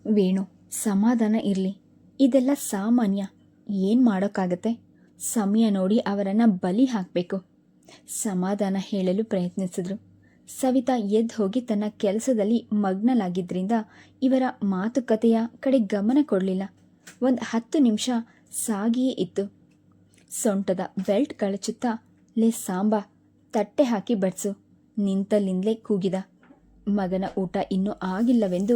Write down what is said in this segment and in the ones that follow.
ವೇಣು, ಸಮಾಧಾನ ಇರಲಿ. ಇದೆಲ್ಲ ಸಾಮಾನ್ಯ. ಏನು ಮಾಡೋಕ್ಕಾಗತ್ತೆ? ಸಮಯ ನೋಡಿ ಅವರನ್ನು ಬಲಿ ಹಾಕಬೇಕು. ಸಮಾಧಾನ ಹೇಳಲು ಪ್ರಯತ್ನಿಸಿದ್ರು. ಸವಿತಾ ಎದ್ದು ಹೋಗಿ ತನ್ನ ಕೆಲಸದಲ್ಲಿ ಮಗ್ನಲಾಗಿದ್ದರಿಂದ ಇವರ ಮಾತುಕತೆಯ ಕಡೆ ಗಮನ ಕೊಡಲಿಲ್ಲ. ಒಂದು 10 ನಿಮಿಷ ಸಾಗಿಯೇ ಇತ್ತು. ಸೊಂಟದ ಬೆಲ್ಟ್ ಕಳಚುತ್ತಾ, ಲೇ ಸಾಂಬ, ತಟ್ಟೆ ಹಾಕಿ ಬಡಿಸು, ನಿಂತಲ್ಲಿಂದಲೇ ಕೂಗಿದ. ಮಗನ ಊಟ ಇನ್ನೂ ಆಗಿಲ್ಲವೆಂದು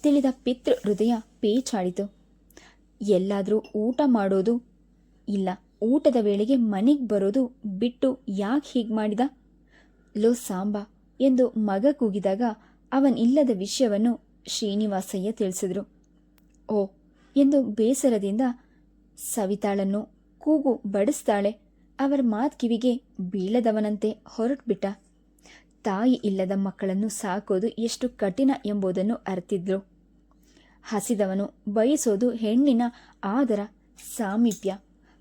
ತಿಳಿದ ಪಿತೃ ಹೃದಯ ಪೇಚಾಡಿತು. ಎಲ್ಲಾದರೂ ಊಟ ಮಾಡೋದು ಇಲ್ಲ, ಊಟದ ವೇಳೆಗೆ ಮನೆಗೆ ಬರೋದು ಬಿಟ್ಟು ಯಾಕೆ ಹೀಗೆ ಮಾಡಿದ? ಲೋ ಸಾಂಬ ಎಂದು ಮಗ ಕೂಗಿದಾಗ ಅವನಿಲ್ಲದ ವಿಷಯವನ್ನು ಶ್ರೀನಿವಾಸಯ್ಯ ತಿಳಿಸಿದ್ರು. ಓ ಎಂದು ಬೇಸರದಿಂದ ಸವಿತಾಳನ್ನು ಕೂಗು ಬಡಿಸ್ತಾಳೆ. ಅವರ ಮಾತು ಕಿವಿಗೆ ಬೀಳದವನಂತೆ ಹೊರಟುಬಿಟ್ಟ. ತಾಯಿ ಇಲ್ಲದ ಮಕ್ಕಳನ್ನು ಸಾಕೋದು ಎಷ್ಟು ಕಠಿಣ ಎಂಬುದನ್ನು ಅರಿತಿದ್ಲು. ಹಸಿದವನು ಬಯಸೋದು ಹೆಣ್ಣಿನ ಆದರ ಸಾಮೀಪ್ಯ.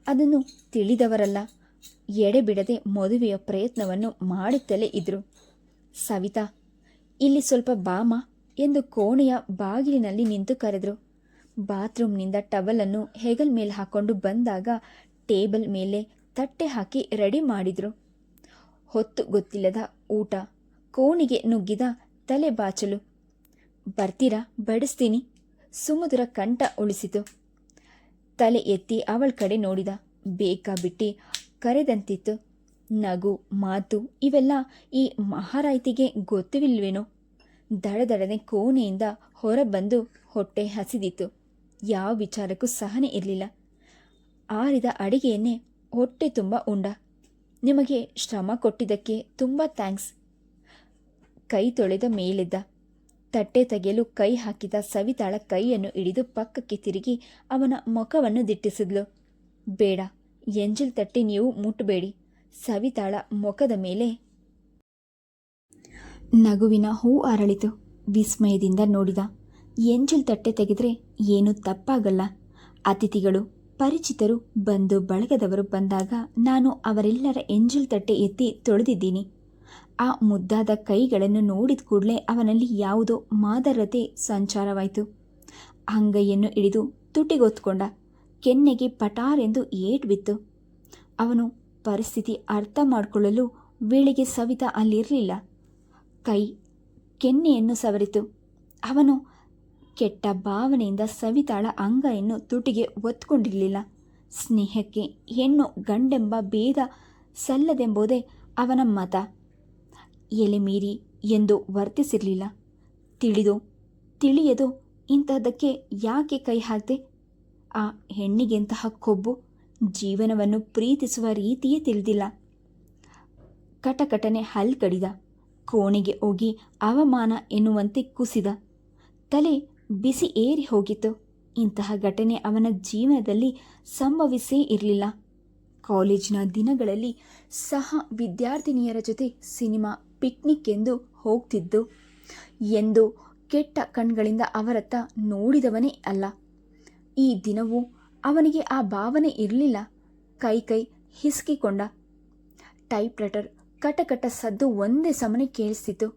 ಅದನ್ನು ತಿಳಿದವರಲ್ಲ ಎಡೆಬಿಡದೆ ಮದುವೆಯ ಪ್ರಯತ್ನವನ್ನು ಮಾಡುತ್ತಲೇ ಇದ್ರು. ಸವಿತಾ, ಇಲ್ಲಿ ಸ್ವಲ್ಪ ಬಾಮ ಎಂದು ಕೋಣೆಯ ಬಾಗಿಲಿನಲ್ಲಿ ನಿಂತು ಕರೆದ್ರು. ಬಾತ್ರೂಮ್ನಿಂದ ಟವಲನ್ನು ಹೆಗಲ್ ಮೇಲೆ ಹಾಕೊಂಡು ಬಂದಾಗ ಟೇಬಲ್ ಮೇಲೆ ತಟ್ಟೆ ಹಾಕಿ ರೆಡಿ ಮಾಡಿದ್ರು. ಹೊತ್ತು ಗೊತ್ತಿಲ್ಲದ ಊಟ. ಕೋಣಿಗೆ ನುಗ್ಗಿದ ತಲೆ ಬಾಚಲು. ಬರ್ತೀರಾ, ಬಡಿಸ್ತೀನಿ. ಸುಮಧುರ ಕಂಠ ಉಳಿಸಿತು. ತಲೆ ಎತ್ತಿ ಅವಳ ಕಡೆ ನೋಡಿದ. ಬೇಕಾ ಬಿಟ್ಟಿ ಕರೆದಂತಿತ್ತು. ನಗು, ಮಾತು ಇವೆಲ್ಲ ಈ ಮಹಾರಾಯ್ತಿಗೆ ಗೊತ್ತುವಿಲ್ವೇನೋ. ದಡದಡನೆ ಕೋಣೆಯಿಂದ ಹೊರಬಂದು ಹೊಟ್ಟೆ ಹಸಿದಿತ್ತು. ಯಾವ ವಿಚಾರಕ್ಕೂ ಸಹನೆ ಇರಲಿಲ್ಲ. ಆರಿದ ಅಡಿಗೆಯನ್ನೇ ಹೊಟ್ಟೆ ತುಂಬ ಉಂಡ. ನಿಮಗೆ ಶ್ರಮ ಕೊಟ್ಟಿದ್ದಕ್ಕೆ ತುಂಬ ಥ್ಯಾಂಕ್ಸ್. ಕೈ ತೊಳೆದ ಮೇಲೆದ್ದ. ತಟ್ಟೆ ತೆಗೆಯಲು ಕೈ ಹಾಕಿದ ಸವಿತಾಳ ಕೈಯನ್ನು ಹಿಡಿದು ಪಕ್ಕಕ್ಕೆ ತಿರುಗಿ ಅವನ ಮುಖವನ್ನು ದಿಟ್ಟಿಸಿದ್ಲು. ಬೇಡ, ಎಂಜಲ್ ತಟ್ಟೆ ನೀವು ಮುಟ್ಟಬೇಡಿ. ಸವಿತಾಳ ಮುಖದ ಮೇಲೆ ನಗುವಿನ ಹೂ ಅರಳಿತು. ವಿಸ್ಮಯದಿಂದ ನೋಡಿದ. ಎಂಜಲ್ ತಟ್ಟೆ ತೆಗೆದ್ರೆ ಏನೂ ತಪ್ಪಾಗಲ್ಲ. ಅತಿಥಿಗಳು, ಪರಿಚಿತರು, ಬಂಧು ಬಳಗದವರು ಬಂದಾಗ ನಾನು ಅವರೆಲ್ಲರ ಎಂಜಲ್ ತಟ್ಟೆ ಎತ್ತಿ ತೊಳೆದಿದ್ದೀನಿ. ಆ ಮುದ್ದಾದ ಕೈಗಳನ್ನು ನೋಡಿದ ಕೂಡಲೇ ಅವನಲ್ಲಿ ಯಾವುದೋ ಮಾದರತೆ ಸಂಚಾರವಾಯಿತು. ಅಂಗೈಯನ್ನು ಹಿಡಿದು ತುಟಿಗೊತ್ಕೊಂಡ. ಕೆನ್ನೆಗೆ ಪಟಾರೆಂದು ಏಟು ಬಿತ್ತು. ಅವನು ಪರಿಸ್ಥಿತಿ ಅರ್ಥ ಮಾಡಿಕೊಳ್ಳಲು ವೇಳೆಗೆ ಸವಿತಾ ಅಲ್ಲಿರಲಿಲ್ಲ. ಕೈ ಕೆನ್ನೆಯನ್ನು ಸವರಿತು. ಅವನು ಕೆಟ್ಟ ಭಾವನೆಯಿಂದ ಸವಿತಾಳ ಅಂಗೈಯನ್ನು ತುಟಿಗೆ ಒತ್ಕೊಂಡಿರಲಿಲ್ಲ. ಸ್ನೇಹಕ್ಕೆ ಹೆಣ್ಣು ಗಂಡೆಂಬ ಭೇದ ಸಲ್ಲದೆಂಬುದೇ ಅವನ ಮತ. ಎಲೆ ಮೀರಿ ಎಂದು ವರ್ತಿಸಿರಲಿಲ್ಲ. ತಿಳಿಯದೋ ಇಂತಹದಕ್ಕೆ ಯಾಕೆ ಕೈ ಹಾಕ್ದೆ? ಆ ಹೆಣ್ಣಿಗೆಂತಹ ಕೊಬ್ಬು, ಜೀವನವನ್ನು ಪ್ರೀತಿಸುವ ರೀತಿಯೇ ತಿಳಿದಿಲ್ಲ. ಕಟಕಟನೆ ಹಲ್ ಕಡಿದ. ಕೋಣೆಗೆ ಹೋಗಿ ಅವಮಾನ ಎನ್ನುವಂತೆ ಕುಸಿದ. ತಲೆ ಬಿಸಿ ಏರಿ ಹೋಗಿತ್ತು. ಇಂತಹ ಘಟನೆ ಅವನ ಜೀವನದಲ್ಲಿ ಸಂಭವಿಸೇ ಇರಲಿಲ್ಲ. ಕಾಲೇಜಿನ ದಿನಗಳಲ್ಲಿ ಸಹ ವಿದ್ಯಾರ್ಥಿನಿಯರ ಜೊತೆ ಸಿನಿಮಾ, ಪಿಕ್ನಿಕ್ ಎಂದು ಹೋಗ್ತಿದ್ದು ಎಂದು ಕೆಟ್ಟ ಕಣ್ಗಳಿಂದ ಅವರತ್ತ ನೋಡಿದವನೇ ಅಲ್ಲ. ಈ ದಿನವೂ ಅವನಿಗೆ ಆ ಭಾವನೆ ಇರಲಿಲ್ಲ. ಕೈ ಹಿಸುಕಿಕೊಂಡ. ಟೈಪ್ರೈಟರ್ ಕಟಕಟ ಸದ್ದು ಒಂದೇ ಸಮನೆ ಕೇಳಿಸ್ತಿತ್ತು.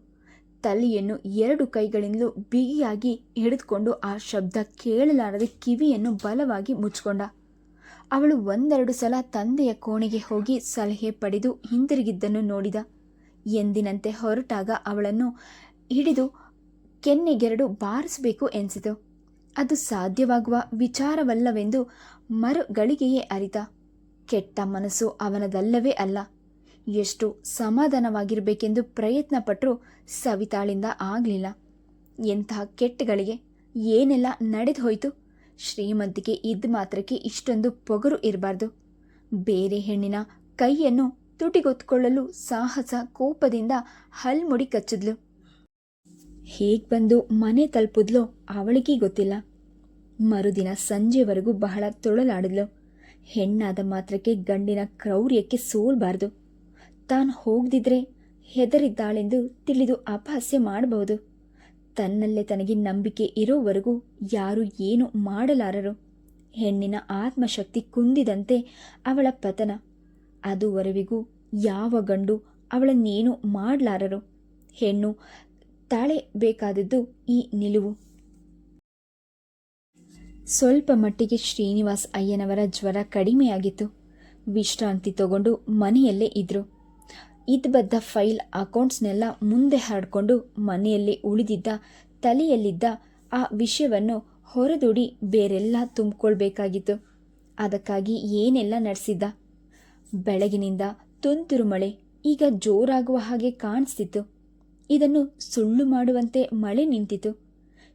ತಲೆಯನ್ನು 2 ಕೈಗಳಿಂದಲೂ ಬಿಗಿಯಾಗಿ ಹಿಡಿದುಕೊಂಡು ಆ ಶಬ್ದ ಕೇಳಲಾರದೆ ಕಿವಿಯನ್ನು ಬಲವಾಗಿ ಮುಚ್ಚಿಕೊಂಡ. ಅವಳು 1-2 ಸಲ ತಂದೆಯ ಕೋಣೆಗೆ ಹೋಗಿ ಸಲಹೆ ಪಡೆದು ಹಿಂದಿರುಗಿದ್ದನ್ನು ನೋಡಿದ. ಎಂದಿನಂತೆ ಹೊರಟಾಗ ಅವಳನ್ನು ಹಿಡಿದು ಕೆನ್ನೆಗೆರಡು ಬಾರಿಸಬೇಕು ಎನಿಸಿತು. ಅದು ಸಾಧ್ಯವಾಗುವ ವಿಚಾರವಲ್ಲವೆಂದು ಮರುಗಳಿಗೆಯೇ ಅರಿತ. ಕೆಟ್ಟ ಮನಸ್ಸು ಅವನದಲ್ಲವೇ ಅಲ್ಲ. ಎಷ್ಟು ಸಮಾಧಾನವಾಗಿರಬೇಕೆಂದು ಪ್ರಯತ್ನ ಪಟ್ಟರೂ ಸವಿತಾಳಿಂದ ಆಗಲಿಲ್ಲ. ಎಂತಹ ಕೆಟ್ಟಗಳಿಗೆ ಏನೆಲ್ಲ ನಡೆದು ಹೋಯಿತು. ಶ್ರೀಮಂತಿಕೆ ಇದ್ದ ಮಾತ್ರಕ್ಕೆ ಇಷ್ಟೊಂದು ಪೊಗರು ಇರಬಾರ್ದು. ಬೇರೆ ಹೆಣ್ಣಿನ ಕೈಯನ್ನು ತುಟಿಗೊತ್ಕೊಳ್ಳಲು ಸಾಹಸ ಕೋಪದಿಂದ ಹಲ್ಮುಡಿ ಕಚ್ಚಿದ್ಲು. ಹೇಗೆ ಬಂದು ಮನೆ ತಲುಪಿದ್ಲೋ ಅವಳಿಗೇ ಗೊತ್ತಿಲ್ಲ. ಮರುದಿನ ಸಂಜೆವರೆಗೂ ಬಹಳ ತೊಳಲಾಡಿದ್ಲು. ಹೆಣ್ಣಾದ ಮಾತ್ರಕ್ಕೆ ಗಂಡಿನ ಕ್ರೌರ್ಯಕ್ಕೆ ಸೋಲ್ಬಾರ್ದು. ತಾನು ಹೋಗದಿದ್ರೆ ಹೆದರಿದ್ದಾಳೆಂದು ತಿಳಿದು ಅಪಹಾಸ್ಯ ಮಾಡಬಹುದು. ತನ್ನಲ್ಲೇ ತನಗೆ ನಂಬಿಕೆ ಇರೋವರೆಗೂ ಯಾರು ಏನು ಮಾಡಲಾರರು. ಹೆಣ್ಣಿನ ಆತ್ಮಶಕ್ತಿ ಕುಂದಿದಂತೆ ಅವಳ ಪತನ. ಅದುವರೆವಿಗೂ ಯಾವ ಗಂಡು ಅವಳನ್ನೇನು ಮಾಡಲಾರರು. ಹೆಣ್ಣು ತಾಳೆಬೇಕಾದದ್ದು ಈ ನಿಲುವು. ಸ್ವಲ್ಪ ಮಟ್ಟಿಗೆ ಶ್ರೀನಿವಾಸ್ ಅಯ್ಯನವರ ಜ್ವರ ಕಡಿಮೆಯಾಗಿತ್ತು. ವಿಶ್ರಾಂತಿ ತಗೊಂಡು ಮನೆಯಲ್ಲೇ ಇದ್ರು. ಇದ್ಬದ್ದ ಫೈಲ್ ಅಕೌಂಟ್ಸ್ನೆಲ್ಲ ಮುಂದೆ ಹರಡ್ಕೊಂಡು ಮನೆಯಲ್ಲಿ ಉಳಿದಿದ್ದ ತಲೆಯಲ್ಲಿದ್ದ ಆ ವಿಷಯವನ್ನು ಹೊರದೂಡಿ ಬೇರೆಲ್ಲ ತುಂಬಿಕೊಳ್ಬೇಕಾಗಿತ್ತು. ಅದಕ್ಕಾಗಿ ಏನೆಲ್ಲ ನಡೆಸಿದ್ದ. ಬೆಳಗಿನಿಂದ ತುಂತುರು ಮಳೆ ಈಗ ಜೋರಾಗುವ ಹಾಗೆ ಕಾಣಿಸ್ತಿತ್ತು. ಇದನ್ನು ಸುಳ್ಳು ಮಾಡುವಂತೆ ಮಳೆ ನಿಂತಿತು.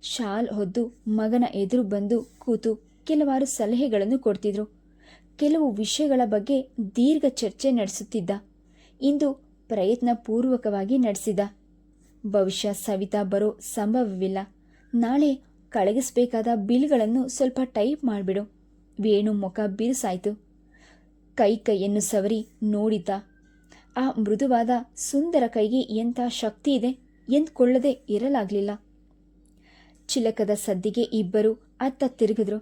ಶಾಲ್ ಹೊದ್ದು ಮಗನ ಎದುರು ಬಂದು ಕೂತು ಕೆಲವಾರು ಸಲಹೆಗಳನ್ನು ಕೊಡ್ತಿದ್ರು. ಕೆಲವು ವಿಷಯಗಳ ಬಗ್ಗೆ ದೀರ್ಘ ಚರ್ಚೆ ನಡೆಸುತ್ತಿದ್ದ. ಇಂದು ಪ್ರಯತ್ನಪೂರ್ವಕವಾಗಿ ನಡೆಸಿದ. ಭವಿಷ್ಯ ಸವಿತಾ ಬರೋ ಸಂಭವವಿಲ್ಲ. ನಾಳೆ ಕಳಗಿಸಬೇಕಾದ ಬಿಲ್ಗಳನ್ನು ಸ್ವಲ್ಪ ಟೈಪ್ ಮಾಡಿಬಿಡು. ವೇಣು ಮುಖ ಬಿರುಸಾಯಿತು. ಕೈಯನ್ನು ಸವರಿ ನೋಡಿದ್ದ. ಆ ಮೃದುವಾದ ಸುಂದರ ಕೈಗೆ ಎಂಥ ಶಕ್ತಿ ಇದೆ ಎಂದುಕೊಳ್ಳದೆ ಇರಲಾಗಲಿಲ್ಲ. ಚಿಲಕದ ಸದ್ದಿಗೆ ಇಬ್ಬರು ಅತ್ತ ತಿರುಗಿದ್ರು.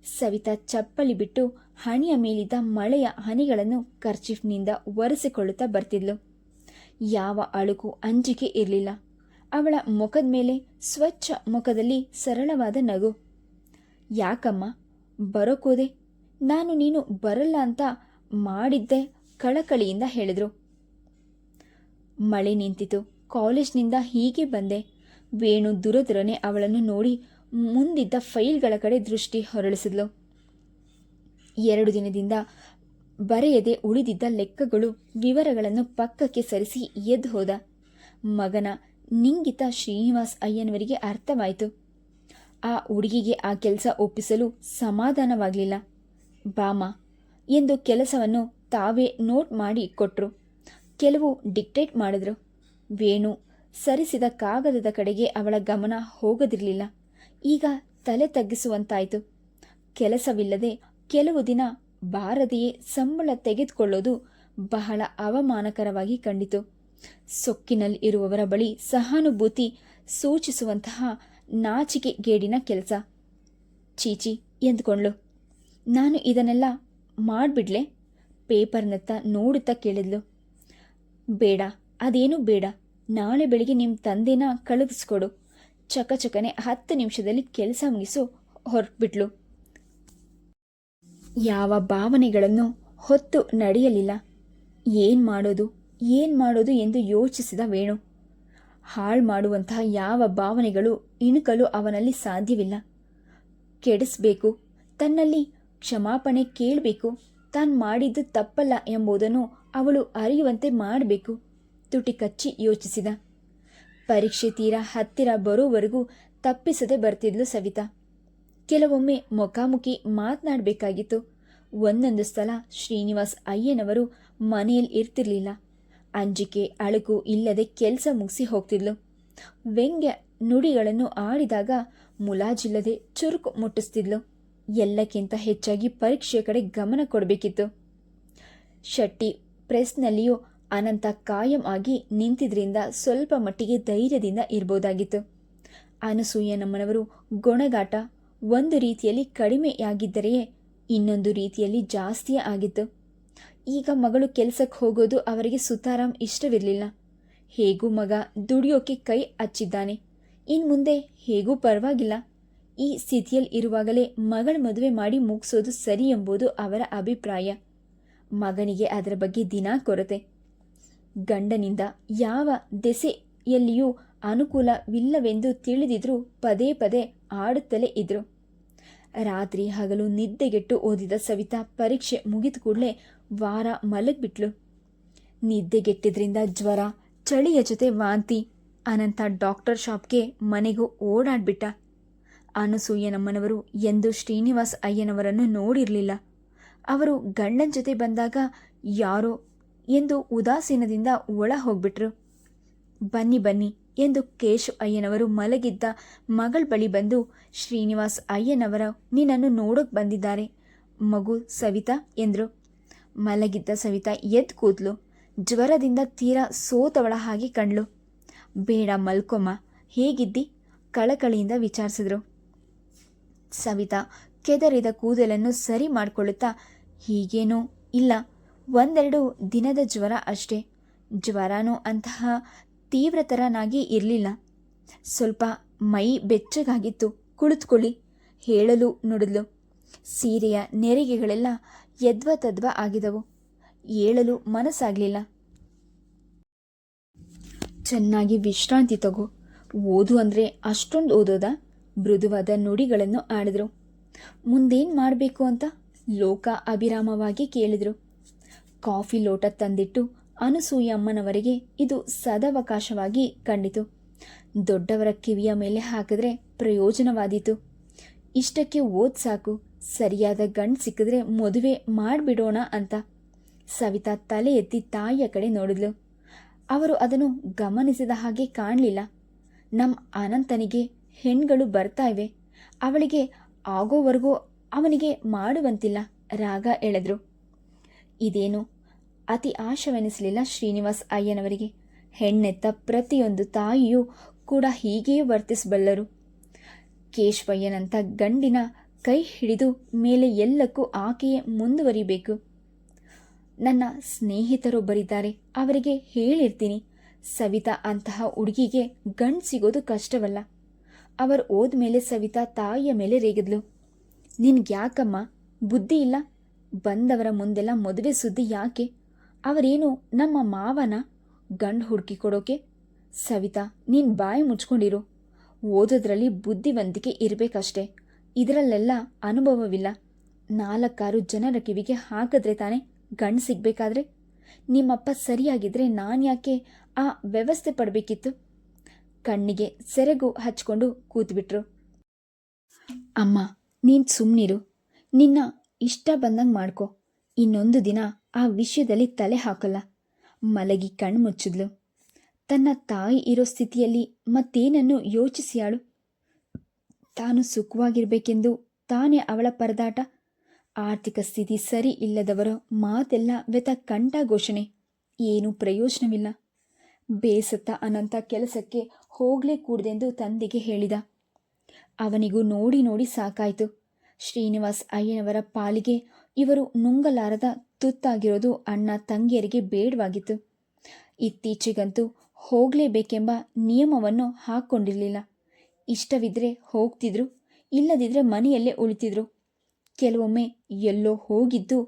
ಸವಿತಾ ಚಪ್ಪಲಿ ಬಿಟ್ಟು ಹಣಿಯ ಮೇಲಿದ್ದ ಮಳೆಯ ಹನಿಗಳನ್ನು ಕರ್ಚಿಫ್ನಿಂದ ಒರೆಸಿಕೊಳ್ಳುತ್ತಾ ಬರ್ತಿದ್ಲು. ಯಾವ ಅಳುಕು ಅಂಜಿಕೆ ಇರಲಿಲ್ಲ. ಅವಳ ಮುಖದ ಮೇಲೆ ಸ್ವಚ್ಛ ಮುಖದಲ್ಲಿ ಸರಳವಾದ ನಗು. ಯಾಕಮ್ಮ ಬರೋಕೋದೆ? ನಾನು ನೀನು ಬರಲ್ಲ ಅಂತ ಮಾಡಿದ್ದೆ ಕಳಕಳಿಯಿಂದ ಹೇಳಿದ್ರು. ಮಳೆ ನಿಂತಿತು. ಕಾಲೇಜ್ನಿಂದ ಹೀಗೆ ಬಂದೆ. ವೇಣು ದುರದುರನೆ ಅವಳನ್ನು ನೋಡಿ ಮುಂದಿದ್ದ ಫೈಲ್ಗಳ ಕಡೆ ದೃಷ್ಟಿ ಹೊರಳಿಸಿದ್ಲು. 2 ದಿನದಿಂದ ಬರೆಯದೆ ಉಳಿದಿದ್ದ ಲೆಕ್ಕಗಳು ವಿವರಗಳನ್ನು ಪಕ್ಕಕ್ಕೆ ಸರಿಸಿ ಎದ್ದು ಹೋದ. ಮಗನ ನಿಂಗಿತ ಶ್ರೀನಿವಾಸ್ ಅಯ್ಯನವರಿಗೆ ಅರ್ಥವಾಯಿತು. ಆ ಹುಡುಗಿಗೆ ಆ ಕೆಲಸ ಒಪ್ಪಿಸಲು ಸಮಾಧಾನವಾಗಲಿಲ್ಲ. ಬಾಮ ಎಂದು ಕೆಲಸವನ್ನು ತಾವೇ ನೋಟ್ ಮಾಡಿ ಕೊಟ್ಟರು. ಕೆಲವು ಡಿಕ್ಟೇಟ್ ಮಾಡಿದ್ರು. ವೇಣು ಸರಿಸಿದ ಕಾಗದದ ಕಡೆಗೆ ಅವಳ ಗಮನ ಹೋಗದಿರಲಿಲ್ಲ. ಈಗ ತಲೆ ತಗ್ಗಿಸುವಂತಾಯಿತು. ಕೆಲಸವಿಲ್ಲದೆ ಕೆಲವು ದಿನ ಬಾರದೆಯೇ ಸಂಬಳ ತೆಗೆದುಕೊಳ್ಳೋದು ಬಹಳ ಅವಮಾನಕರವಾಗಿ ಕಂಡಿತು. ಸೊಕ್ಕಿನಲ್ಲಿ ಇರುವವರ ಬಳಿ ಸಹಾನುಭೂತಿ ಸೂಚಿಸುವಂತಹ ನಾಚಿಕೆಗೇಡಿನ ಕೆಲಸ. ಚೀಚಿ ಎಂದುಕೊಂಡ್ಳು. ನಾನು ಇದನ್ನೆಲ್ಲ ಮಾಡಿಬಿಡ್ಲೆ? ಪೇಪರ್ನತ್ತ ನೋಡುತ್ತಾ ಕೇಳಿದ್ಲು. ಬೇಡ, ಅದೇನೂ ಬೇಡ. ನಾಳೆ ಬೆಳಿಗ್ಗೆ ನಿಮ್ಮ ತಂದೆನ ಕಳುಹಿಸ್ಕೊಡು. ಚಕಚಕನೆ 10 ನಿಮಿಷದಲ್ಲಿ ಕೆಲಸ ಮುಗಿಸು ಹೊರಟ್ಬಿಟ್ಲು. ಯಾವ ಭಾವನೆಗಳನ್ನು ಹೊತ್ತು ನಡೆಯಲಿಲ್ಲ. ಏನು ಮಾಡೋದು ಎಂದು ಯೋಚಿಸಿದ ವೇಣು. ಹಾಳು ಮಾಡುವಂತಹ ಯಾವ ಭಾವನೆಗಳು ಇಣುಕಲು ಅವನಲ್ಲಿ ಸಾಧ್ಯವಿಲ್ಲ. ಕೆಡಿಸಬೇಕು, ತನ್ನಲ್ಲಿ ಕ್ಷಮಾಪಣೆ ಕೇಳಬೇಕು, ತಾನು ಮಾಡಿದ್ದು ತಪ್ಪಲ್ಲ ಎಂಬುದನ್ನು ಅವಳು ಅರಿಯುವಂತೆ ಮಾಡಬೇಕು. ತುಟಿ ಕಚ್ಚಿ ಯೋಚಿಸಿದ. ಪರೀಕ್ಷೆ ತೀರಾ ಹತ್ತಿರ ಬರೋವರೆಗೂ ತಪ್ಪಿಸದೆ ಬರ್ತಿದ್ಲು ಸವಿತಾ. ಕೆಲವೊಮ್ಮೆ ಮುಖಾಮುಖಿ ಮಾತನಾಡಬೇಕಾಗಿತ್ತು. ಒಂದೊಂದು ಸಲ ಶ್ರೀನಿವಾಸ್ ಅಯ್ಯನವರು ಮನೆಯಲ್ಲಿ ಇರ್ತಿರ್ಲಿಲ್ಲ. ಅಂಜಿಕೆ ಅಳುಕು ಇಲ್ಲದೆ ಕೆಲಸ ಮುಗಿಸಿ ಹೋಗ್ತಿದ್ಲು. ವ್ಯಂಗ್ಯ ನುಡಿಗಳನ್ನು ಆಡಿದಾಗ ಮುಲಾಜಿಲ್ಲದೆ ಚುರುಕು ಮುಟ್ಟಿಸ್ತಿದ್ಲು. ಎಲ್ಲಕ್ಕಿಂತ ಹೆಚ್ಚಾಗಿ ಪರೀಕ್ಷೆಯ ಕಡೆ ಗಮನ ಕೊಡಬೇಕಿತ್ತು. ಶೆಟ್ಟಿ ಪ್ರೆಸ್ನಲ್ಲಿಯೂ ಅನಂತ ಕಾಯಂ ಆಗಿ ನಿಂತಿದ್ರಿಂದ ಸ್ವಲ್ಪ ಮಟ್ಟಿಗೆ ಧೈರ್ಯದಿಂದ ಇರಬಹುದಾಗಿತ್ತು. ಅನಸೂಯನಮ್ಮನವರು ಗೊಣಗಾಟ ಒಂದು ರೀತಿಯಲ್ಲಿ ಕಡಿಮೆಯಾಗಿದ್ದರೆಯೇ ಇನ್ನೊಂದು ರೀತಿಯಲ್ಲಿ ಜಾಸ್ತಿಯೇ ಆಗಿತ್ತು. ಈಗ ಮಗಳು ಕೆಲಸಕ್ಕೆ ಹೋಗೋದು ಅವರಿಗೆ ಸುತಾರಾಮ್ ಇಷ್ಟವಿರಲಿಲ್ಲ. ಹೇಗೂ ಮಗ ದುಡಿಯೋಕೆ ಕೈ ಹಚ್ಚಿದ್ದಾನೆ, ಇನ್ಮುಂದೆ ಹೇಗೂ ಪರವಾಗಿಲ್ಲ. ಈ ಸ್ಥಿತಿಯಲ್ಲಿ ಇರುವಾಗಲೇ ಮಗಳ ಮದುವೆ ಮಾಡಿ ಮುಗಿಸೋದು ಸರಿ ಎಂಬುದು ಅವರ ಅಭಿಪ್ರಾಯ. ಮಗನಿಗೆ ಅದರ ಬಗ್ಗೆ ದಿನ ಕೊರತೆ. ಗಂಡನಿಂದ ಯಾವ ದೆಸೆಯಲ್ಲಿಯೂ ಅನುಕೂಲವಿಲ್ಲವೆಂದು ತಿಳಿದಿದ್ರೂ ಪದೇ ಪದೇ ಆಡುತ್ತಲೇ ಇದ್ರು. ರಾತ್ರಿ ಹಗಲು ನಿದ್ದೆಗೆಟ್ಟು ಓದಿದ ಸವಿತಾ ಪರೀಕ್ಷೆ ಮುಗಿದ ಕೂಡಲೇ ವಾರ ಮಲಗಿಬಿಟ್ಲು. ನಿದ್ದೆಗೆಟ್ಟಿದ್ರಿಂದ ಜ್ವರ, ಚಳಿಯ ಜೊತೆ ವಾಂತಿ. ಅನಂತ ಡಾಕ್ಟರ್ ಶಾಪ್ಗೆ ಮನೆಗೂ ಓಡಾಡ್ಬಿಟ್ಟ. ಅನಸೂಯನಮ್ಮನವರು ಎಂದು ಶ್ರೀನಿವಾಸ್ ಅಯ್ಯನವರನ್ನು ನೋಡಿರಲಿಲ್ಲ. ಅವರು ಗಂಡನ ಜೊತೆ ಬಂದಾಗ ಯಾರೋ ಎಂದು ಉದಾಸೀನದಿಂದ ಒಳ ಹೋಗ್ಬಿಟ್ರು. ಬನ್ನಿ ಬನ್ನಿ ಎಂದು ಕೇಶವ್ ಅಯ್ಯನವರು ಮಲಗಿದ್ದ ಮಗಳ ಬಳಿ ಬಂದು, ಶ್ರೀನಿವಾಸ್ ಅಯ್ಯನವರ ನಿನ್ನನ್ನು ನೋಡೋಕೆ ಬಂದಿದ್ದಾರೆ ಮಗು ಸವಿತಾ ಎಂದರು. ಮಲಗಿದ್ದ ಸವಿತಾ ಎದ್ದು ಕೂದ್ಲು. ಜ್ವರದಿಂದ ತೀರಾ ಸೋತವಳ ಹಾಗೆ ಕಂಡ್ಲು. ಬೇಡ ಮಲ್ಕೊಮ್ಮ, ಹೇಗಿದ್ದಿ ಕಳಕಳಿಯಿಂದ ವಿಚಾರಿಸಿದ್ರು. ಸವಿತಾ ಕೆದರಿದ ಕೂದಲನ್ನು ಸರಿ ಮಾಡಿಕೊಳ್ಳುತ್ತಾ, ಹೀಗೇನೂ ಇಲ್ಲ, 1-2 ದಿನದ ಜ್ವರ ಅಷ್ಟೇ. ಜ್ವರನೂ ಅಂತಹ ತೀವ್ರತರನಾಗಿ ಇರಲಿಲ್ಲ. ಸ್ವಲ್ಪ ಮೈ ಬೆಚ್ಚಗಾಗಿತ್ತು, ಕುಳಿತುಕೊಳ್ಳಿ ಹೇಳಲು ನುಡಿದ್ಲು. ಸೀರೆಯ ನೆರಿಗೆಗಳೆಲ್ಲ ಯದ್ವ ತದ್ವ ಆಗಿದವು. ಹೇಳಲು ಮನಸ್ಸಾಗಲಿಲ್ಲ. ಚೆನ್ನಾಗಿ ವಿಶ್ರಾಂತಿ ತಗೋ, ಓದು ಅಂದರೆ ಅಷ್ಟೊಂದು ಓದೋದಾ? ಮೃದುವಾದ ನುಡಿಗಳನ್ನು ಆಡಿದ್ರು. ಮುಂದೇನು ಮಾಡಬೇಕು ಅಂತ ಲೋಕ ಅಭಿರಾಮವಾಗಿ ಕೇಳಿದ್ರು. ಕಾಫಿ ಲೋಟ ತಂದಿಟ್ಟು ಅನಸೂಯಮ್ಮನವರಿಗೆ ಇದು ಸದವಕಾಶವಾಗಿ ಕಂಡಿತು. ದೊಡ್ಡವರ ಕಿವಿಯ ಮೇಲೆ ಹಾಕಿದ್ರೆ ಪ್ರಯೋಜನವಾದೀತು. ಇಷ್ಟಕ್ಕೆ ಓದ್ ಸಾಕು, ಸರಿಯಾದ ಗಂಡು ಸಿಕ್ಕಿದ್ರೆ ಮದುವೆ ಮಾಡಿಬಿಡೋಣ ಅಂತ. ಸವಿತಾ ತಲೆ ಎತ್ತಿ ತಾಯಿಯ ಕಡೆ ನೋಡಿದ್ಲು. ಅವರು ಅದನ್ನು ಗಮನಿಸಿದ ಹಾಗೆ ಕಾಣಲಿಲ್ಲ. ನಮ್ಮ ಅನಂತನಿಗೆ ಹೆಣ್ಗಳು ಬರ್ತಾ ಇವೆ, ಅವಳಿಗೆ ಆಗೋವರೆಗೂ ಅವನಿಗೆ ಮಾಡುವಂತಿಲ್ಲ, ರಾಗ ಎಳೆದ್ರು. ಇದೇನು ಅತಿ ಆಶವೆನಿಸಲಿಲ್ಲ ಶ್ರೀನಿವಾಸ್ ಅಯ್ಯನವರಿಗೆ. ಹೆಣ್ಣೆತ್ತ ಪ್ರತಿಯೊಂದು ತಾಯಿಯೂ ಕೂಡ ಹೀಗೆಯೇ ವರ್ತಿಸಬಲ್ಲರು. ಕೇಶವಯ್ಯನಂಥ ಗಂಡಿನ ಕೈ ಹಿಡಿದು ಮೇಲೆ ಎಲ್ಲಕ್ಕೂ ಆಕೆಯೇ ಮುಂದುವರಿಬೇಕು. ನನ್ನ ಸ್ನೇಹಿತರೊಬ್ಬರಿದ್ದಾರೆ, ಅವರಿಗೆ ಹೇಳಿರ್ತೀನಿ. ಸವಿತಾ ಅಂತಹ ಹುಡುಗಿಗೆ ಗಂಡು ಸಿಗೋದು ಕಷ್ಟವಲ್ಲ. ಅವರು ಹೋದ್ಮೇಲೆ ಸವಿತಾ ತಾಯಿಯ ಮೇಲೆ ರೇಗಿದ್ಲು. ನಿನ್ಗ್ಯಾಕಮ್ಮ ಬುದ್ಧಿ ಇಲ್ಲ? ಬಂದವರ ಮುಂದೆಲ್ಲ ಮದುವೆ ಸುದ್ದಿ ಯಾಕೆ? ಅವರೇನು ನಮ್ಮ ಮಾವನ ಗಂಡು ಹುಡುಕಿ ಕೊಡೋಕೆ? ಸವಿತಾ, ನೀನು ಬಾಯಿ ಮುಚ್ಕೊಂಡಿರು. ಓದೋದ್ರಲ್ಲಿ ಬುದ್ಧಿವಂತಿಕೆ ಇರಬೇಕಷ್ಟೆ, ಇದರಲ್ಲೆಲ್ಲ ಅನುಭವವಿಲ್ಲ. 4-6 ಜನರ ಕಿವಿಗೆ ಹಾಕಿದ್ರೆ ತಾನೇ ಗಂಡು ಸಿಗಬೇಕಾದ್ರೆ. ನಿಮ್ಮಪ್ಪ ಸರಿಯಾಗಿದ್ರೆ ನಾನು ಯಾಕೆ ಆ ವ್ಯವಸ್ಥೆ ಪಡಬೇಕಿತ್ತು? ಕಣ್ಣಿಗೆ ಸೆರಗು ಹಚ್ಕೊಂಡು ಕೂತ್ಬಿಟ್ರು. ಅಮ್ಮ, ನೀನು ಸುಮ್ಮನಿರು, ನಿನ್ನ ಇಷ್ಟ ಬಂದಂಗೆ ಮಾಡ್ಕೊ. ಇನ್ನೊಂದು ದಿನ ಆ ವಿಷಯದಲ್ಲಿ ತಲೆ ಹಾಕಲ್ಲ. ಮಲಗಿ ಕಣ್ಣು ಮುಚ್ಚಿದ್ಲು. ತನ್ನ ತಾಯಿ ಇರೋ ಸ್ಥಿತಿಯಲ್ಲಿ ಮತ್ತೇನನ್ನು ಯೋಚಿಸಿಯಾಳು? ತಾನು ಸುಖವಾಗಿರ್ಬೇಕೆಂದು ತಾನೇ ಅವಳ ಪರದಾಟ. ಆರ್ಥಿಕ ಸ್ಥಿತಿ ಸರಿ ಇಲ್ಲದವರ ಮಾತೆಲ್ಲ ವ್ಯತ ಕಂಠ ಘೋಷಣೆ. ಏನೂ ಪ್ರಯೋಜನವಿಲ್ಲ. ಬೇಸತ್ತ ಅನಂತ ಕೆಲಸಕ್ಕೆ ಹೋಗಲೇ ಕೂಡದೆಂದು ತಂದೆಗೆ ಹೇಳಿದ. ಅವನಿಗೂ ನೋಡಿ ನೋಡಿ ಸಾಕಾಯಿತು. ಶ್ರೀನಿವಾಸ್ ಅಯ್ಯನವರ ಪಾಲಿಗೆ ಇವರು ನುಂಗಲಾರದ ತುತ್ತಾಗಿರೋದು ಅಣ್ಣ ತಂಗಿಯರಿಗೆ ಬೇಡವಾಗಿತ್ತು. ಇತ್ತೀಚೆಗಂತೂ ಹೋಗಲೇಬೇಕೆಂಬ ನಿಯಮವನ್ನು ಹಾಕ್ಕೊಂಡಿರಲಿಲ್ಲ. ಇಷ್ಟವಿದ್ರೆ ಹೋಗ್ತಿದ್ರು, ಇಲ್ಲದಿದ್ರೆ ಮನೆಯಲ್ಲೇ ಉಳಿತಿದ್ರು. ಕೆಲವೊಮ್ಮೆ ಎಲ್ಲೋ ಹೋಗಿದ್ದು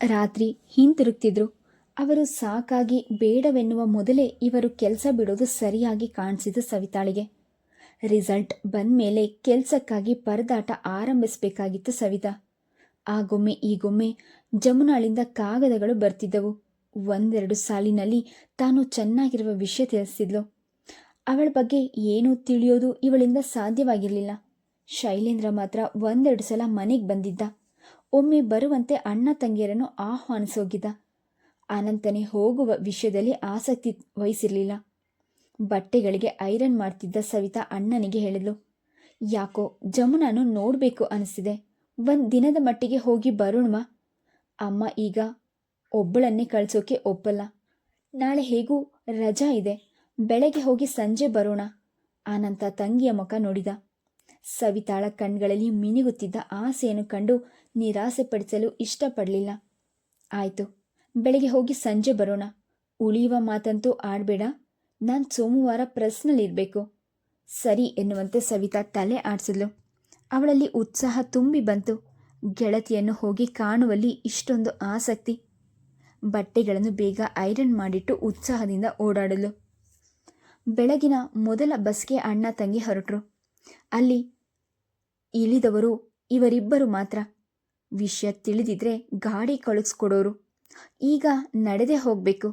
ರಾತ್ರಿ ಹಿಂತಿರುಗ್ತಿದ್ರು. ಅವರು ಸಾಕಾಗಿ ಬೇಡವೆನ್ನುವ ಮೊದಲೇ ಇವರು ಕೆಲಸ ಬಿಡೋದು ಸರಿಯಾಗಿ ಕಾಣಿಸಿತು ಸವಿತಾಳಿಗೆ. ರಿಸಲ್ಟ್ ಬಂದ ಮೇಲೆ ಕೆಲಸಕ್ಕಾಗಿ ಪರದಾಟ ಆರಂಭಿಸಬೇಕಾಗಿತ್ತು ಸವಿತಾ. ಆಗೊಮ್ಮೆ ಈಗೊಮ್ಮೆ ಜಮುನಾಳಿಂದ ಕಾಗದಗಳು ಬರ್ತಿದ್ದವು. 1-2 ಸಾಲಿನಲ್ಲಿ ತಾನು ಚೆನ್ನಾಗಿರುವ ವಿಷಯ ತಿಳಿಸಿದ್ಲು. ಅವಳ ಬಗ್ಗೆ ಏನೂ ತಿಳಿಯೋದು ಇವಳಿಂದ ಸಾಧ್ಯವಾಗಿರಲಿಲ್ಲ. ಶೈಲೇಂದ್ರ ಮಾತ್ರ 1-2 ಸಲ ಮನೆಗೆ ಬಂದಿದ್ದ. ಒಮ್ಮೆ ಬರುವಂತೆ ಅಣ್ಣ ತಂಗಿಯರನ್ನು ಆಹ್ವಾನಿಸೋಗಿದ್ದ. ಅನಂತನೇ ಹೋಗುವ ವಿಷಯದಲ್ಲಿ ಆಸಕ್ತಿ ವಹಿಸಿರಲಿಲ್ಲ. ಬಟ್ಟೆಗಳಿಗೆ ಐರನ್ ಮಾಡ್ತಿದ್ದ ಸವಿತಾ ಅಣ್ಣನಿಗೆ ಹೇಳಿದ್ಲು, ಯಾಕೋ ಜಮುನಾನು ನೋಡಬೇಕು ಅನಿಸ್ತಿದೆ, 1 ದಿನದ ಮಟ್ಟಿಗೆ ಹೋಗಿ ಬರೋಣವಾ? ಅಮ್ಮ ಈಗ ಒಬ್ಬಳನ್ನೇ ಕಳಿಸೋಕೆ ಒಪ್ಪಲ್ಲ. ನಾಳೆ ಹೇಗೂ ರಜಾ ಇದೆ, ಬೆಳಗ್ಗೆ ಹೋಗಿ ಸಂಜೆ ಬರೋಣ. ಅನಂತ ತಂಗಿಯ ಮುಖ ನೋಡಿದ. ಸವಿತಾಳ ಕಣ್ಗಳಲ್ಲಿ ಮಿನುಗುತ್ತಿದ್ದ ಆಸೆಯನ್ನು ಕಂಡು ನಿರಾಸೆ ಪಡಿಸಲು ಇಷ್ಟಪಡಲಿಲ್ಲ. ಆಯಿತು, ಬೆಳಗ್ಗೆ ಹೋಗಿ ಸಂಜೆ ಬರೋಣ. ಉಳಿಯುವ ಮಾತಂತೂ ಆಡಬೇಡ, ನಾನು ಸೋಮವಾರ ಪ್ರೆಸ್ನಲ್ಲಿರಬೇಕು. ಸರಿ ಎನ್ನುವಂತೆ ಸವಿತಾ ತಲೆ ಆಡಿಸಿದ್ಲು. ಅವಳಲ್ಲಿ ಉತ್ಸಾಹ ತುಂಬಿ ಬಂತು. ಗೆಳತಿಯನ್ನು ಹೋಗಿ ಕಾಣುವಲ್ಲಿ ಇಷ್ಟೊಂದು ಆಸಕ್ತಿ. ಬಟ್ಟೆಗಳನ್ನು ಬೇಗ ಐರನ್ ಮಾಡಿಟ್ಟು ಉತ್ಸಾಹದಿಂದ ಓಡಾಡಲು ಬೆಳಗಿನ ಮೊದಲ ಬಸ್ಗೆ ಅಣ್ಣ ತಂಗಿ ಹೊರಟರು. ಅಲ್ಲಿ ಇಳಿದವರು ಇವರಿಬ್ಬರು ಮಾತ್ರ. ವಿಷಯ ತಿಳಿದಿದ್ರೆ ಗಾಡಿ ಕಳಿಸ್ಕೊಡೋರು. ಈಗ ನಡೆದೇ ಹೋಗಬೇಕು.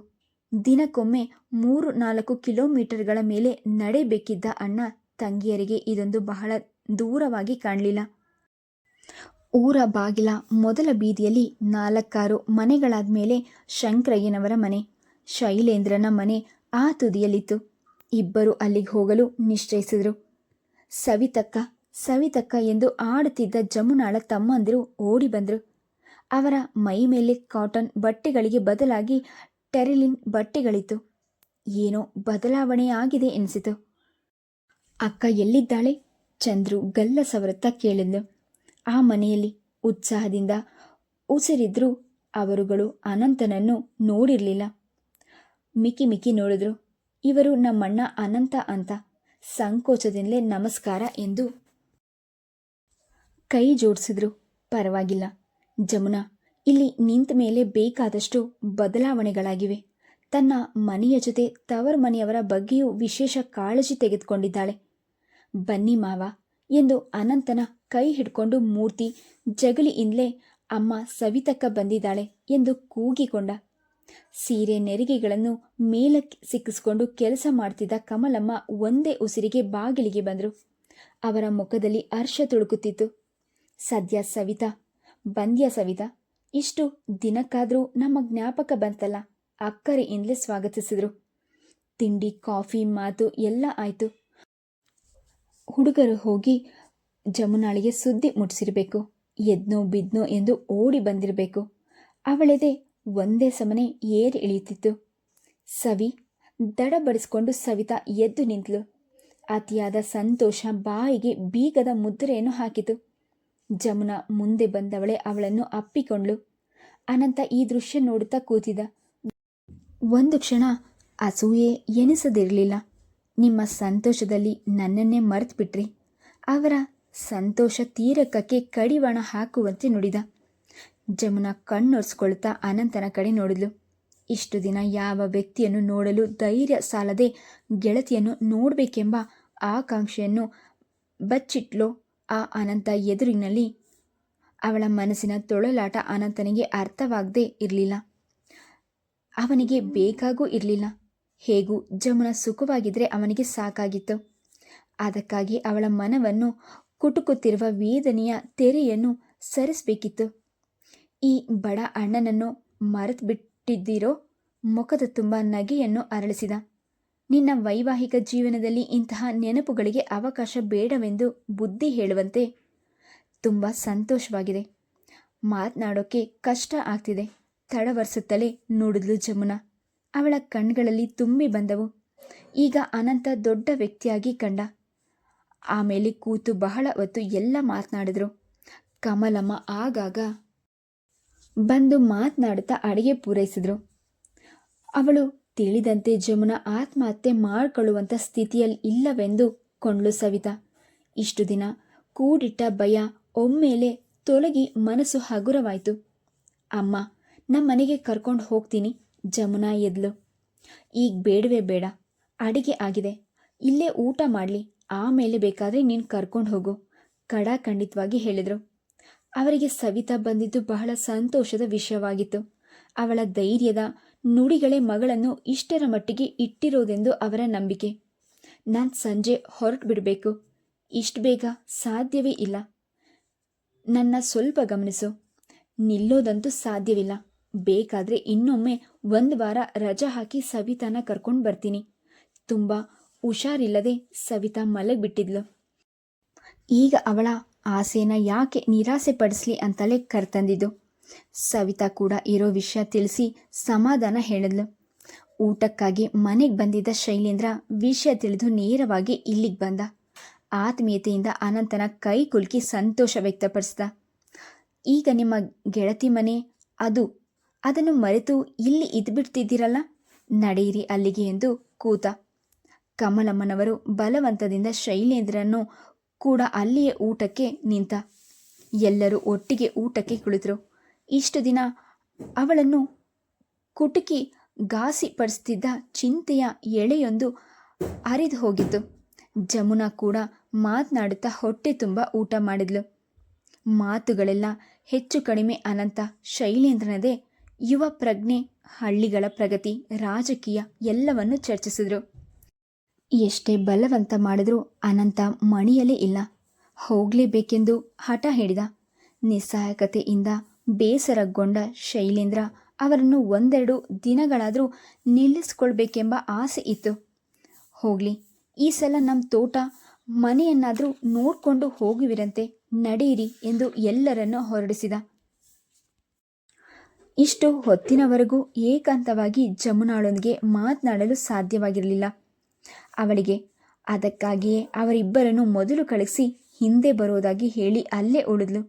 ದಿನಕ್ಕೊಮ್ಮೆ 3-4 ಕಿಲೋಮೀಟರ್ಗಳ ಮೇಲೆ ನಡೆಯಬೇಕಿದ್ದ ಅಣ್ಣ ತಂಗಿಯರಿಗೆ ಇದೊಂದು ಬಹಳ ದೂರವಾಗಿ ಕಾಣಲಿಲ್ಲ. ಊರ ಬಾಗಿಲ ಮೊದಲ ಬೀದಿಯಲ್ಲಿ 4-6 ಮನೆಗಳಾದ ಮೇಲೆ ಶಂಕರಯ್ಯನವರ ಮನೆ, ಶೈಲೇಂದ್ರನ ಮನೆ ಆ ತುದಿಯಲ್ಲಿತ್ತು. ಇಬ್ಬರು ಅಲ್ಲಿಗೆ ಹೋಗಲು ನಿಶ್ಚಯಿಸಿದರು. ಸವಿತಕ್ಕ ಸವಿತಕ್ಕ ಎಂದು ಆಡುತ್ತಿದ್ದ ಜಮುನಾಳ ತಮ್ಮಂದಿರು ಓಡಿ ಬಂದರು. ಅವರ ಮೈ ಮೇಲೆ ಕಾಟನ್ ಬಟ್ಟೆಗಳಿಗೆ ಬದಲಾಗಿ ಟೆರಿಲಿನ್ ಬಟ್ಟೆಗಳಿತ್ತು. ಏನೋ ಬದಲಾವಣೆಯಾಗಿದೆ ಎನಿಸಿತು. ಅಕ್ಕ ಎಲ್ಲಿದ್ದಾಳೆ? ಚಂದ್ರು ಗಲ್ಲ ಸವರುತ್ತಾ ಕೇಳಿದ್ಲು. ಆ ಮನೆಯಲ್ಲಿ ಉತ್ಸಾಹದಿಂದ ಉಸಿರಿದ್ರೂ ಅವರುಗಳು ಅನಂತನನ್ನು ನೋಡಿರಲಿಲ್ಲ. ಮಿಕ್ಕಿ ಮಿಕ್ಕಿ ನೋಡಿದ್ರು. ಇವರು ನಮ್ಮಣ್ಣ ಅನಂತ ಅಂತ. ಸಂಕೋಚದಿಂದಲೇ ನಮಸ್ಕಾರ ಎಂದು ಕೈ ಜೋಡಿಸಿದ್ರು. ಪರವಾಗಿಲ್ಲ ಜಮುನಾ, ಇಲ್ಲಿ ನಿಂತ ಮೇಲೆ ಬೇಕಾದಷ್ಟು ಬದಲಾವಣೆಗಳಾಗಿವೆ. ತನ್ನ ಮನೆಯ ಜೊತೆ ತವರು ಮನೆಯವರ ಬಗ್ಗೆಯೂ ವಿಶೇಷ ಕಾಳಜಿ ತೆಗೆದುಕೊಂಡಿದ್ದಾಳೆ. ಬನ್ನಿ ಮಾವ ಎಂದು ಅನಂತನ ಕೈ ಹಿಡ್ಕೊಂಡು ಮೂರ್ತಿ ಜಗಲಿಯಿಂದಲೇ ಅಮ್ಮ ಸವಿತಕ್ಕ ಬಂದಿದ್ದಾಳೆ ಎಂದು ಕೂಗಿಕೊಂಡ. ಸೀರೆ ನೆರಿಗೆಗಳನ್ನು ಮೇಲಕ್ಕೆ ಸಿಕ್ಕಿಸ್ಕೊಂಡು ಕೆಲಸ ಮಾಡ್ತಿದ್ದ ಕಮಲಮ್ಮ ಒಂದೇ ಉಸಿರಿಗೆ ಬಾಗಿಲಿಗೆ ಬಂದರು. ಅವರ ಮುಖದಲ್ಲಿ ಹರ್ಷ ತುಳುಕುತ್ತಿತ್ತು. ಸದ್ಯ ಸವಿತಾ ಬಂದ್ಯಾ ಸವಿತಾ, ಇಷ್ಟು ದಿನಕ್ಕಾದರೂ ನಮ್ಮ ಜ್ಞಾಪಕ ಬಂತಲ್ಲ. ಅಕ್ಕರೆಯಿಂದಲೇ ಸ್ವಾಗತಿಸಿದ್ರು. ತಿಂಡಿ ಕಾಫಿ ಮಾತು ಎಲ್ಲ ಆಯಿತು. ಹುಡುಗರು ಹೋಗಿ ಜಮುನಾಳಿಗೆ ಸುದ್ದಿ ಮುಟ್ಟಿಸಿರಬೇಕು. ಎದ್ನೋ ಬಿದ್ನೋ ಎಂದು ಓಡಿ ಬಂದಿರಬೇಕು. ಅವಳೆದೆ ಒಂದೇ ಸಮನೆ ಏರಿ ಇಳಿಯುತ್ತಿತ್ತು. ಸವಿ ದಡಬಡಿಸಿಕೊಂಡು ಸವಿತಾ ಎದ್ದು ನಿಂತಳು. ಅತಿಯಾದ ಸಂತೋಷ ಬಾಯಿಗೆ ಬೀಗದ ಮುದ್ರೆಯನ್ನು ಹಾಕಿತು. ಜಮುನಾ ಮುಂದೆ ಬಂದವಳೆ ಅವಳನ್ನು ಅಪ್ಪಿಕೊಂಡ್ಳು. ಅನಂತ ಈ ದೃಶ್ಯ ನೋಡುತ್ತಾ ಕೂತಿದ್ದ. ಒಂದು ಕ್ಷಣ ಅಸೂಯೆ ಎನಿಸದಿರಲಿಲ್ಲ. ನಿಮ್ಮ ಸಂತೋಷದಲ್ಲಿ ನನ್ನನ್ನೇ ಮರೆತು ಬಿಟ್ರಿ. ಅವರ ಸಂತೋಷ ತೀರಕಕ್ಕೆ ಕಡಿವಾಣ ಹಾಕುವಂತೆ ನುಡಿದ. ಜಮುನಾ ಕಣ್ಣೊರೆಸ್ಕೊಳ್ತಾ ಅನಂತನ ಕಡೆ ನೋಡಿದ್ಲು. ಇಷ್ಟು ದಿನ ಯಾವ ವ್ಯಕ್ತಿಯನ್ನು ನೋಡಲು ಧೈರ್ಯ ಸಾಲದೆ ಗೆಳತಿಯನ್ನು ನೋಡಬೇಕೆಂಬ ಆಕಾಂಕ್ಷೆಯನ್ನು ಬಚ್ಚಿಟ್ಲೋ ಆ ಅನಂತ ಎದುರಿನಲ್ಲಿ ಅವಳ ಮನಸ್ಸಿನ ತೊಳಲಾಟ ಅನಂತನಿಗೆ ಅರ್ಥವಾಗದೇ ಇರಲಿಲ್ಲ. ಅವನಿಗೆ ಬೇಕಾಗೂ ಇರಲಿಲ್ಲ. ಹೇಗೂ ಜಮುನಾ ಸುಖವಾಗಿದ್ದರೆ ಅವನಿಗೆ ಸಾಕಾಗಿತ್ತು. ಅದಕ್ಕಾಗಿ ಅವಳ ಮನವನ್ನು ಕುಟುಕುತ್ತಿರುವ ವೇದನೆಯ ತೆರೆಯನ್ನು ಸರಿಸಬೇಕಿತ್ತು. ಈ ಬಡ ಅಣ್ಣನನ್ನು ಮರೆತು ಬಿಟ್ಟಿದ್ದೀರೋ? ಮುಖದ ತುಂಬ ನಗೆಯನ್ನು ಅರಳಿಸಿದ. ನಿನ್ನ ವೈವಾಹಿಕ ಜೀವನದಲ್ಲಿ ಇಂತಹ ನೆನಪುಗಳಿಗೆ ಅವಕಾಶ ಬೇಡವೆಂದು ಬುದ್ಧಿ ಹೇಳುವಂತೆ. ತುಂಬ ಸಂತೋಷವಾಗಿದೆ. ಮಾತನಾಡೋಕ್ಕೆ ಕಷ್ಟ ಆಗ್ತಿದೆ. ತಡವರಿಸುತ್ತಲೇ ನೋಡಿದ್ಲು ಜಮುನಾ. ಅವಳ ಕಣ್ಗಳಲ್ಲಿ ತುಂಬಿ ಬಂದವು. ಈಗ ಅನಂತ ದೊಡ್ಡ ವ್ಯಕ್ತಿಯಾಗಿ ಕಂಡ. ಆಮೇಲೆ ಕೂತು ಬಹಳ ಹೊತ್ತು ಎಲ್ಲ ಮಾತನಾಡಿದ್ರು. ಕಮಲಮ್ಮ ಆಗಾಗ ಬಂದು ಮಾತನಾಡುತ್ತಾ ಅಡಿಗೆ ಪೂರೈಸಿದ್ರು. ಅವಳು ತಿಳಿದಂತೆ ಜಮುನಾ ಆತ್ಮಹತ್ಯೆ ಮಾಡಿಕೊಳ್ಳುವಂಥ ಸ್ಥಿತಿಯಲ್ಲಿ ಇಲ್ಲವೆಂದು ಕೊಂಡ್ಲು ಸವಿತಾ. ಇಷ್ಟು ದಿನ ಕೂಡಿಟ್ಟ ಭಯ ಒಮ್ಮೆಲೆ ತೊಲಗಿ ಮನಸ್ಸು ಹಗುರವಾಯಿತು. ಅಮ್ಮ, ನಮ್ಮ ಮನೆಗೆ ಕರ್ಕೊಂಡು ಹೋಗ್ತೀನಿ. ಜಮುನಾ ಎದ್ಲು. ಈಗ ಬೇಡವೇ ಬೇಡ, ಅಡಿಗೆ ಆಗಿದೆ, ಇಲ್ಲೇ ಊಟ ಮಾಡಲಿ, ಆಮೇಲೆ ಬೇಕಾದರೆ ನೀನು ಕರ್ಕೊಂಡು ಹೋಗು ಖಡಾಖಂಡಿತವಾಗಿ ಹೇಳಿದರು. ಅವರಿಗೆ ಸವಿತಾ ಬಂದಿದ್ದು ಬಹಳ ಸಂತೋಷದ ವಿಷಯವಾಗಿತ್ತು. ಅವಳ ಧೈರ್ಯದ ನುಡಿಗಳೇ ಮಗಳನ್ನು ಇಷ್ಟರ ಮಟ್ಟಿಗೆ ಇಟ್ಟಿರೋದೆಂದು ಅವರ ನಂಬಿಕೆ. ನಾನು ಸಂಜೆ ಹೊರಟು ಬಿಡಬೇಕು. ಇಷ್ಟು ಬೇಗ ಸಾಧ್ಯವೇ ಇಲ್ಲ. ನನ್ನ ಸ್ವಲ್ಪ ಗಮನಿಸು. ನಿಲ್ಲೋದಂತೂ ಸಾಧ್ಯವಿಲ್ಲ. ಬೇಕಾದರೆ ಇನ್ನೊಮ್ಮೆ ಒಂದು ವಾರ ರಜಾ ಹಾಕಿ ಸವಿತಾನ ಕರ್ಕೊಂಡು ಬರ್ತೀನಿ. ತುಂಬ ಹುಷಾರಿಲ್ಲದೆ ಸವಿತಾ ಮಲಗಿಬಿಟ್ಟಿದ್ಲು. ಈಗ ಅವಳ ಆಸೆನ ಯಾಕೆ ನಿರಾಸೆ ಪಡಿಸ್ಲಿ ಅಂತಲೇ ಕರ್ತಂದಿದ್ದು. ಸವಿತಾ ಕೂಡ ಇರೋ ವಿಷಯ ತಿಳಿಸಿ ಸಮಾಧಾನ ಹೇಳಿದ್ಲು. ಊಟಕ್ಕಾಗಿ ಮನೆಗೆ ಬಂದಿದ್ದ ಶೈಲೇಂದ್ರ ವಿಷಯ ತಿಳಿದು ನೇರವಾಗಿ ಇಲ್ಲಿಗೆ ಬಂದ. ಆತ್ಮೀಯತೆಯಿಂದ ಅನಂತನ ಕೈ ಕುಲುಕಿ ಸಂತೋಷ ವ್ಯಕ್ತಪಡಿಸಿದ. ಈಗ ನಿಮ್ಮ ಗೆಳತಿ ಮನೆ ಅದನ್ನು ಮರೆತು ಇಲ್ಲಿ ಇದ್ಬಿಡ್ತಿದ್ದೀರಲ್ಲ, ನಡೆಯಿರಿ ಅಲ್ಲಿಗೆ ಎಂದು ಕೂತ. ಕಮಲಮ್ಮನವರು ಬಲವಂತದಿಂದ ಶೈಲೇಂದ್ರನ್ನು ಕೂಡ ಅಲ್ಲಿಯೇ ಊಟಕ್ಕೆ ನಿಂತ. ಎಲ್ಲರೂ ಒಟ್ಟಿಗೆ ಊಟಕ್ಕೆ ಕುಳಿತರು. ಇಷ್ಟು ದಿನ ಅವಳನ್ನು ಕುಟುಕಿ ಘಾಸಿಪಡಿಸ್ತಿದ್ದ ಚಿಂತೆಯ ಎಳೆಯೊಂದು ಹರಿದು ಹೋಗಿತ್ತು. ಜಮುನಾ ಕೂಡ ಮಾತನಾಡುತ್ತಾ ಹೊಟ್ಟೆ ತುಂಬ ಊಟ ಮಾಡಿದ್ಲು. ಮಾತುಗಳೆಲ್ಲ ಹೆಚ್ಚು ಕಡಿಮೆ ಅನಂತ, ಶೈಲೇಂದ್ರನದೇ ಯುವ ಪ್ರಜ್ಞೆ, ಹಳ್ಳಿಗಳ ಪ್ರಗತಿ, ರಾಜಕೀಯ ಎಲ್ಲವನ್ನು ಚರ್ಚಿಸಿದ್ರು. ಎಷ್ಟೇ ಬಲವಂತ ಮಾಡಿದ್ರೂ ಅನಂತ ಮಣಿಯಲೇ ಇಲ್ಲ. ಹೋಗಲೇಬೇಕೆಂದು ಹಠ ಹಿಡಿದ. ನಿಸ್ಸಹಾಯಕತೆಯಿಂದ ಬೇಸರಗೊಂಡ ಶೈಲೇಂದ್ರ ಅವರನ್ನು ಒಂದೆರಡು ದಿನಗಳಾದರೂ ನಿಲ್ಲಿಸ್ಕೊಳ್ಬೇಕೆಂಬ ಆಸೆ ಇತ್ತು. ಹೋಗಲಿ, ಈ ಸಲ ನಮ್ಮ ತೋಟ ಮನೆಯನ್ನಾದರೂ ನೋಡಿಕೊಂಡು ಹೋಗುವಿರಂತೆ, ನಡೆಯಿರಿ ಎಂದು ಎಲ್ಲರನ್ನು ಹೊರಡಿಸಿದ. ಇಷ್ಟು ಹೊತ್ತಿನವರೆಗೂ ಏಕಾಂತವಾಗಿ ಜಮುನಾಳೊಂದಿಗೆ ಮಾತನಾಡಲು ಸಾಧ್ಯವಾಗಿರಲಿಲ್ಲ ಅವಳಿಗೆ. ಅದಕ್ಕಾಗಿಯೇ ಅವರಿಬ್ಬರನ್ನು ಮೊದಲು ಕಳಿಸಿ ಹಿಂದೆ ಬರೋದಾಗಿ ಹೇಳಿ ಅಲ್ಲೇ ಉಳಿದ್ಲು.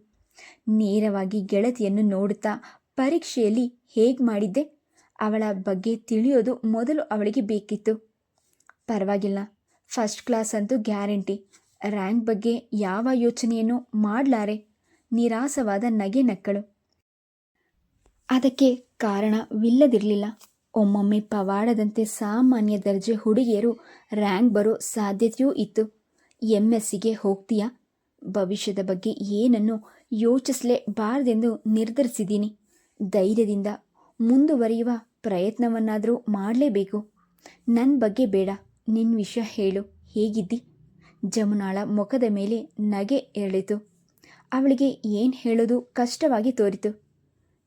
ನೇರವಾಗಿ ಗೆಳತಿಯನ್ನು ನೋಡುತ್ತಾ, ಪರೀಕ್ಷೆಯಲ್ಲಿ ಹೇಗೆ ಮಾಡಿದ್ದೆ, ಅವಳ ಬಗ್ಗೆ ತಿಳಿಯೋದು ಮೊದಲು ಅವಳಿಗೆ ಬೇಕಿತ್ತು. ಪರವಾಗಿಲ್ಲ, ಫಸ್ಟ್ ಕ್ಲಾಸ್ ಅಂತೂ ಗ್ಯಾರಂಟಿ. ರ್ಯಾಂಕ್ ಬಗ್ಗೆ ಯಾವ ಯೋಚನೆಯನ್ನು ಮಾಡಲಾರೆ ನಿರಾಸವಾದ ನಗೆ ನಕ್ಕಳು. ಅದಕ್ಕೆ ಕಾರಣವಿಲ್ಲದಿರಲಿಲ್ಲ. ಒಮ್ಮೊಮ್ಮೆ ಪವಾಡದಂತೆ ಸಾಮಾನ್ಯ ದರ್ಜೆ ಹುಡುಗಿಯರು ರ್ಯಾಂಕ್ ಬರೋ ಸಾಧ್ಯತೆಯೂ ಇತ್ತು. MScಗೆ ಹೋಗ್ತೀಯಾ? ಭವಿಷ್ಯದ ಬಗ್ಗೆ ಏನನ್ನು ಯೋಚಿಸಲೇಬಾರ್ದೆಂದು ನಿರ್ಧರಿಸಿದ್ದೀನಿ. ಧೈರ್ಯದಿಂದ ಮುಂದುವರಿಯುವ ಪ್ರಯತ್ನವನ್ನಾದರೂ ಮಾಡಲೇಬೇಕು. ನನ್ನ ಬಗ್ಗೆ ಬೇಡ, ನಿನ್ನ ವಿಷಯ ಹೇಳು, ಹೇಗಿದ್ದಿ? ಜಮುನಾಳ ಮುಖದ ಮೇಲೆ ನಗೆ ಎಳೆಯಿತು. ಅವಳಿಗೆ ಏನು ಹೇಳೋದು ಕಷ್ಟವಾಗಿ ತೋರಿತು.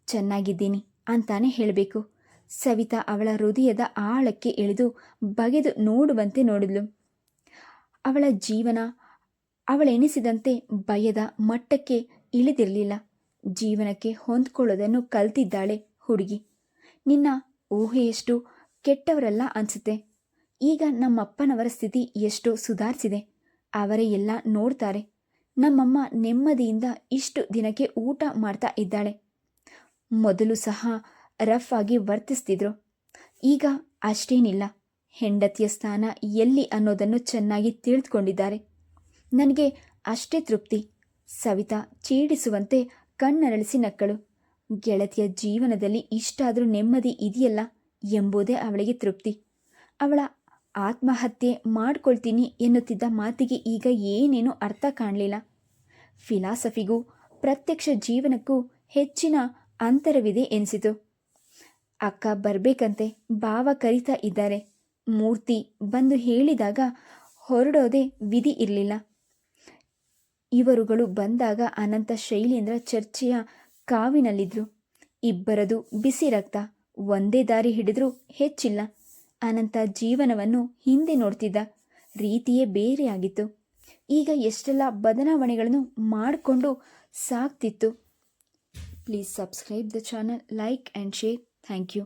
ಚೆನ್ನಾಗಿದ್ದೀನಿ ಅಂತಾನೆ ಹೇಳಬೇಕು. ಸವಿತಾ ಅವಳ ಹೃದಯದ ಆಳಕ್ಕೆ ಇಳಿದು ಬಗೆದು ನೋಡುವಂತೆ ನೋಡಿದ್ಲು. ಅವಳ ಜೀವನ ಅವಳೆನಿಸಿದಂತೆ ಭಯದ ಮಟ್ಟಕ್ಕೆ ಇಳಿದಿರಲಿಲ್ಲ. ಜೀವನಕ್ಕೆ ಹೊಂದ್ಕೊಳ್ಳೋದನ್ನು ಕಲ್ತಿದ್ದಾಳೆ ಹುಡುಗಿ. ನಿನ್ನ ಊಹೆಯಷ್ಟು ಕೆಟ್ಟವರಲ್ಲ ಅನಿಸುತ್ತೆ. ಈಗ ನಮ್ಮಪ್ಪನವರ ಸ್ಥಿತಿ ಎಷ್ಟೋ ಸುಧಾರಿಸಿದೆ. ಅವರೇ ಎಲ್ಲ ನೋಡ್ತಾರೆ. ನಮ್ಮಮ್ಮ ನೆಮ್ಮದಿಯಿಂದ ಇಷ್ಟು ದಿನಕ್ಕೆ ಊಟ ಮಾಡ್ತಾ ಇದ್ದಾಳೆ. ಮೊದಲು ಸಹ ರಫ್ ಆಗಿ ವರ್ತಿಸ್ತಿದ್ರು. ಈಗ ಅಷ್ಟೇನಿಲ್ಲ. ಹೆಂಡತಿಯ ಸ್ಥಾನ ಎಲ್ಲಿ ಅನ್ನೋದನ್ನು ಚೆನ್ನಾಗಿ ತಿಳಿದುಕೊಂಡಿದ್ದಾರೆ. ನನಗೆ ಅಷ್ಟೇ ತೃಪ್ತಿ. ಸವಿತಾ ಚೀಡಿಸುವಂತೆ ಕಣ್ಣರಳಿಸಿ ನಕ್ಕಳು. ಗೆಳತಿಯ ಜೀವನದಲ್ಲಿ ಇಷ್ಟಾದರೂ ನೆಮ್ಮದಿ ಇದೆಯಲ್ಲ ಎಂಬುದೇ ಅವಳಿಗೆ ತೃಪ್ತಿ. ಅವಳ ಆತ್ಮಹತ್ಯೆ ಮಾಡ್ಕೊಳ್ತೀನಿ ಎನ್ನುತ್ತಿದ್ದ ಮಾತಿಗೆ ಈಗ ಏನೇನೂ ಅರ್ಥ ಕಾಣಲಿಲ್ಲ. ಫಿಲಾಸಫಿಗೂ ಪ್ರತ್ಯಕ್ಷ ಜೀವನಕ್ಕೂ ಹೆಚ್ಚಿನ ಅಂತರವಿದೆ ಎನಿಸಿತು. ಅಕ್ಕ ಬರಬೇಕಂತೆ, ಭಾವ ಕರೀತಾ ಇದ್ದಾರೆ. ಮೂರ್ತಿ ಬಂದು ಹೇಳಿದಾಗ ಹೊರಡೋದೇ ವಿಧಿ ಇರಲಿಲ್ಲ. ಇವರುಗಳು ಬಂದಾಗ ಅನಂತ ಶೈಲೇಂದ್ರ ಚರ್ಚೆಯ ಕಾವಿನಲ್ಲಿದ್ದರು. ಇಬ್ಬರದು ಬಿಸಿ ರಕ್ತ. ಒಂದೇ ದಾರಿ ಹಿಡಿದ್ರೂ ಹೆಚ್ಚಿಲ್ಲ. ಅನಂತ ಜೀವನವನ್ನು ಹಿಂದೆ ನೋಡ್ತಿದ್ದ ರೀತಿಯೇ ಬೇರೆಯಾಗಿತ್ತು. ಈಗ ಎಷ್ಟೆಲ್ಲ ಬದಲಾವಣೆಗಳನ್ನು ಮಾಡಿಕೊಂಡು ಸಾಗ್ತಿತ್ತು. Please subscribe the channel, like and share. Thank you.